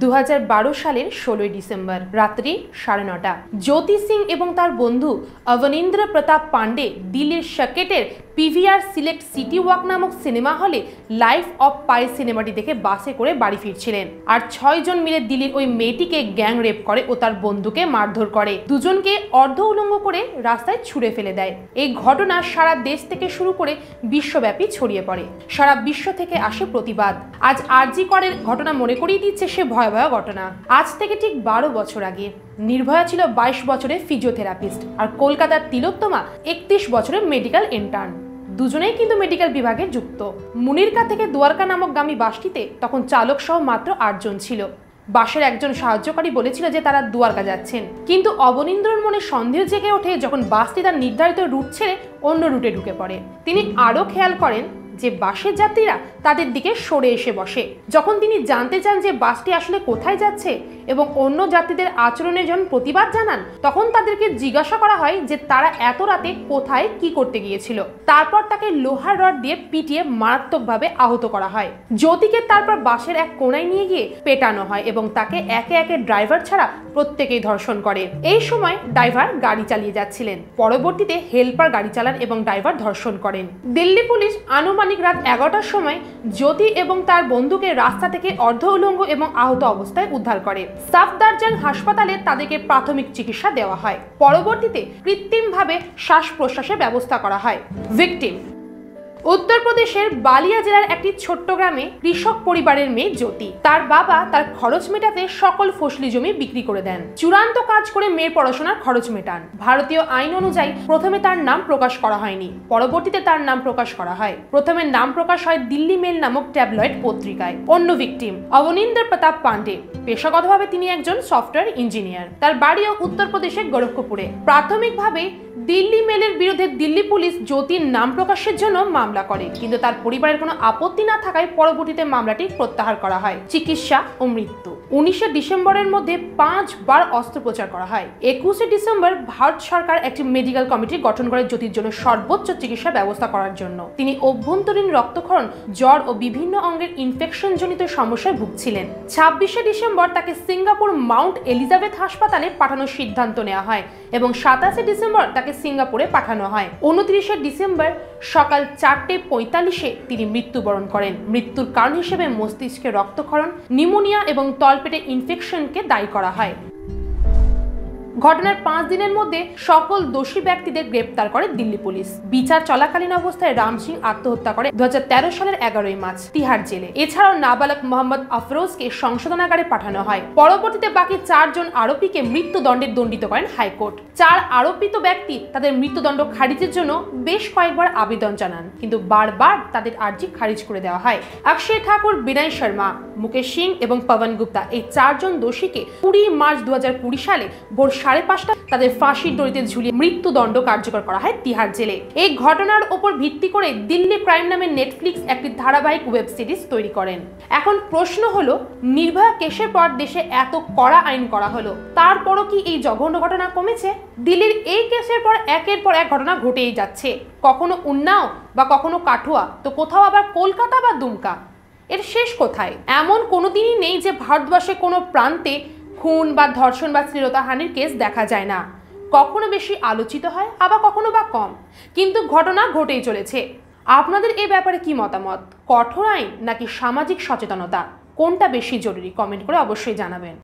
2012 সালের 16 ডিসেম্বর রাত্রি 9:30 জ্যোতি সিং এবং তার বন্ধু অবনীন্দ্র প্রতাপ পান্ডে দিল্লির শকেটের পিভিআর সিলেক্ট সিটি ওয়াক নামক সিনেমা হলে লাইফ অফ পাই সিনেমাটি দেখে বাসে করে বাড়ি ফিরছিলেন। আর 6 জন মিলে দিল্লির ওই মেয়েটিকে গ্যাং রেপ করে ও তার বন্ধুকে মারধর করে, দুজনকে অর্ধ উলঙ্গ করে রাস্তায় ছুঁড়ে ফেলে দেয়। এই ঘটনা সারা দেশ থেকে শুরু করে বিশ্বব্যাপী ছড়িয়ে পড়ে। সারা বিশ্ব থেকে আসে প্রতিবাদ। আজ আরজি করের ঘটনা মনে করিয়ে দিচ্ছে সে ভয়াবহ ঘটনা। আজ থেকে ঠিক 12 বছর আগে নির্ভয়া ছিল 22 বছরের ফিজিওথেরাপিস্ট আর কলকাতার তিলোত্তমা 31 বছরের মেডিকেল ইন্টার্ন। দুজনেই কিন্তু মেডিকেল বিভাগে যুক্ত। মুনিরকা থেকে দুয়ারকা নামক গামী বাসটিতে তখন চালক সহ মাত্র 8 জন ছিল। বাসের একজন সাহায্যকারী বলেছিল যে তারা দুয়ারকা যাচ্ছেন, কিন্তু অবনীন্দ্রর মনে সন্দেহ জেগে ওঠে যখন বাসটি তার নির্ধারিত রুট ছেড়ে অন্য রুটে ঢুকে পড়ে। তিনি আরও খেয়াল করেন যে বাসের যাত্রীরা তাদের দিকে সরে এসে বসে। যখন তিনি জানতে চান যে বাসটি আসলে কোথায় যাচ্ছে এবং অন্য যাত্রীদের আচরণের জন্য প্রতিবাদ জানান, তখন তাদেরকে জিজ্ঞাসা করা হয় যে তারা এত রাতে কোথায় কি করতে গিয়েছিল। তারপর তাকে লোহার রড দিয়ে পিটিয়ে মারাত্মকভাবে আহত করা হয়। জ্যোতিকে তারপর বাসের এক কোণায় নিয়ে গিয়ে পেটানো হয় এবং তাকে একে একে ড্রাইভার ছাড়া প্রত্যেকেই ধর্ষণ করে। এই সময় ড্রাইভার গাড়ি চালিয়ে যাচ্ছিলেন। পরবর্তীতে হেল্পার গাড়ি চালান এবং ড্রাইভার ধর্ষণ করেন। দিল্লি পুলিশ আনুমানিক রাত 11টার সময় জ্যোতি এবং তার বন্ধুকে রাস্তা থেকে অর্ধ উলঙ্গ এবং আহত অবস্থায় উদ্ধার করে। সাফদারজাং হাসপাতালে তাদেরকে প্রাথমিক চিকিৎসা দেওয়া হয়। পরবর্তীতে কৃত্রিমভাবে শ্বাস প্রশ্বাসের ব্যবস্থা করা হয়। ভিকটিম উত্তরপ্রদেশের বালিয়া জেলার একটি ছোট্ট গ্রামে কৃষক পরিবারের মেয়ে জ্যোতি। তার বাবা তার খরচ মেটাতে সকল ফসলি জমি বিক্রি করে দেন। চূড়ান্ত কাজ করে মেয়ের পড়াশোনার খরচ মেটান। ভারতীয় আইন অনুযায়ী প্রথমে তার নাম প্রকাশ করা হয়নি, পরবর্তীতে তার নাম প্রকাশ করা হয়। প্রথমে নাম প্রকাশ হয় দিল্লি মেল নামক ট্যাবলয়েড পত্রিকায়। অন্য ভিকটিম অবনীন্দ্র প্রতাপ পান্ডে। পেশাগতভাবে তিনি একজন সফটওয়্যার ইঞ্জিনিয়ার। তার বাড়িও উত্তরপ্রদেশের গোরখপুরে। প্রাথমিকভাবে দিল্লি মেলের বিরুদ্ধে দিল্লি পুলিশ জ্যোতির নাম প্রকাশের জন্য মামলা করে, কিন্তু তার পরিবারের কোনো আপত্তি না থাকায় পরবর্তীতে মামলাটি প্রত্যাহার করা হয়। চিকিৎসা ও মৃত্যু 19 ডিসেম্বরের মধ্যে 5 বার অস্ত্রোপচার করা হয়। 21 ডিসেম্বর ভারত সরকার একটি মেডিকেল কমিটি গঠন করে জ্যোতির জন্য সর্বোচ্চ চিকিৎসা ব্যবস্থা করার জন্য। তিনি অভ্যন্তরীণ রক্তক্ষরণ, জ্বর ও বিভিন্ন অঙ্গের ইনফেকশন জনিত সমস্যায় ভুগছিলেন। 26 ডিসেম্বর তাকে সিঙ্গাপুর মাউন্ট এলিজাবেথ হাসপাতালে পাঠানোর সিদ্ধান্ত নেওয়া হয় এবং 27 ডিসেম্বর তাকে সিঙ্গাপুরে পাঠানো হয়। 29 ডিসেম্বর সকাল 4:45 তিনি মৃত্যুবরণ করেন। মৃত্যুর কারণ হিসেবে মস্তিষ্কে রক্তক্ষরণ, নিউমোনিয়া এবং তলপেটে ইনফেকশনকে দায়ী করা হয়। ঘটনার 5 দিনের মধ্যে সকল দোষী ব্যক্তিদের গ্রেপ্তার করে দিল্লি পুলিশ। বিচার চলাকালীন অবস্থায় রাম সিং আত্মহত্যা করে 2013 সালের 11 মার্চ তিহার জেলে। এছাড়াও নাবালক মোহাম্মদ আফরোজকে সংশোধনাগারে পাঠানো হয়। পরবর্তীতে বাকি 4 জন আরোপীকে মৃত্যুদণ্ডে দণ্ডিত করেন হাইকোর্ট। 4 আরোপিত ব্যক্তি তাদের মৃত্যুদণ্ড খারিজের জন্য বেশ কয়েকবার আবেদন জানান, কিন্তু বারবার তাদের আর্জি খারিজ করে দেওয়া হয়। অক্ষয় ঠাকুর, বিনয় শর্মা, মুকেশ সিং এবং পবন গুপ্তা এই 4 জন দোষীকে 20 মার্চ 2020 সালে ভোর 5:30 তাদের ফাঁসির দড়িতে ঝুলিয়ে মৃত্যুদণ্ড কার্যকর করা হয় তিহার জেলে। এই ঘটনার উপর ভিত্তি করে দিল্লি ক্রাইম নামে নেটফ্লিক্স একটি ধারাবাহিক ওয়েব সিরিজ তৈরি করেন। এখন প্রশ্ন হলো, নির্ভয়া কেসের পর দেশে এত কড়া আইন করা হলো, তারপরও কি এই জঘন্য ঘটনা কমেছে? দিল্লির এই কেসের পর একের পর এক ঘটনা ঘটেই যাচ্ছে। কখনো উন্নাও বা কখনো কাঠুয়া, তো কোথাও আবার কলকাতা বা দুমকা। এর শেষ কোথায়? এমন কোনোদিনই নেই যে ভারতবর্ষে কোনো প্রান্তে খুন বা ধর্ষণ বা শ্লীলতাহানির কেস দেখা যায় না। কখনো বেশি আলোচিত হয়, আবার কখনো বা কম, কিন্তু ঘটনা ঘটেই চলেছে। আপনাদের এই ব্যাপারে কি মতামত? কঠোর আইন নাকি সামাজিক সচেতনতা, কোনটা বেশি জরুরি? কমেন্ট করে অবশ্যই জানাবেন।